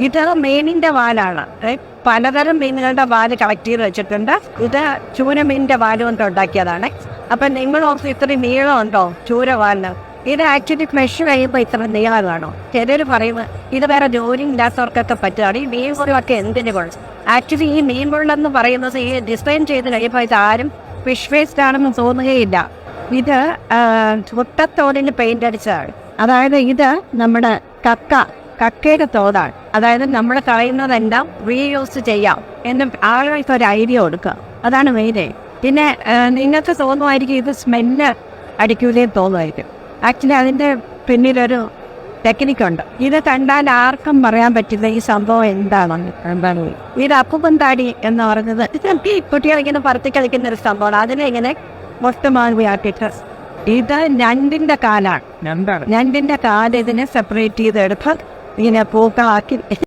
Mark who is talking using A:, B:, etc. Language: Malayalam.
A: ഇത് മീനിന്റെ വാലാണ്. പലതരം മീനുകളുടെ വാല് കളക്ട് ചെയ്ത് വെച്ചിട്ടുണ്ട്. ഇത് ചൂരമീനിന്റെ വാല് കൊണ്ട് ഉണ്ടാക്കിയതാണ്. അപ്പം നിങ്ങൾ ഓർത്ത് ഇത്രയും നീളമുണ്ടോ ചൂരവാലിന്? ഇത് ആക്ച്വലി ഫ്ലഷ് കഴിയുമ്പോൾ ഇത്ര നീളം കാണും. ചിലർ പറയുന്നത് ഇത് വേറെ ജോലി ഇല്ലാത്തവർക്കൊക്കെ പറ്റുകയാണ്. ഈ മീൻ മുറിവൊക്കെ എന്തിനു കൊള്ളും? ആക്ച്വലി ഈ മീൻ മുള്ളെന്ന് പറയുന്നത് ഈ ഡിസൈൻ ചെയ്ത് കഴിയുമ്പോൾ ഇത് ആരും ഫിഷ് വേസ്റ്റ് ആണെന്ന് തോന്നുകയില്ല. ഇത് മുട്ടത്തോടിന് പെയിന്റ് അടിച്ചതാണ്. അതായത് ഇത് നമ്മുടെ കക്കയുടെ തോടാണ്. അതായത് നമ്മൾ കളയുന്നതെല്ലാം റീയൂസ് ചെയ്യാം എന്ന് ആളുകൾക്ക് ഒരു ഐഡിയ കൊടുക്കുക. അതാണ് മെയിൻ. പിന്നെ നിങ്ങൾക്ക് തോന്നുമായിരിക്കും ഇത് സ്മെല്ല് അടിക്കൂലേന്ന് തോന്നുമായിരിക്കും. ആക്ച്വലി അതിൻ്റെ പിന്നിലൊരു ടെക്നിക്കുണ്ട്. ഇത് കണ്ടാൽ ആർക്കും പറയാൻ പറ്റില്ല ഈ സംഭവം എന്താണ്. ഇത് അപ്പുപന്താടി എന്ന് പറഞ്ഞത് കുട്ടികളിങ്ങനെ പറത്തി കളിക്കുന്ന ഒരു സംഭവമാണ്. അതിനെങ്ങനെ മൊത്തമാക്കിയിട്ട് ഇത് ഞണ്ടിന്റെ കാലാണ്. ഞണ്ടിന്റെ കാല് ഇതിനെ സെപ്പറേറ്റ് ചെയ്തെടുത്ത് ഇങ്ങനെ പൂക്കളാക്കി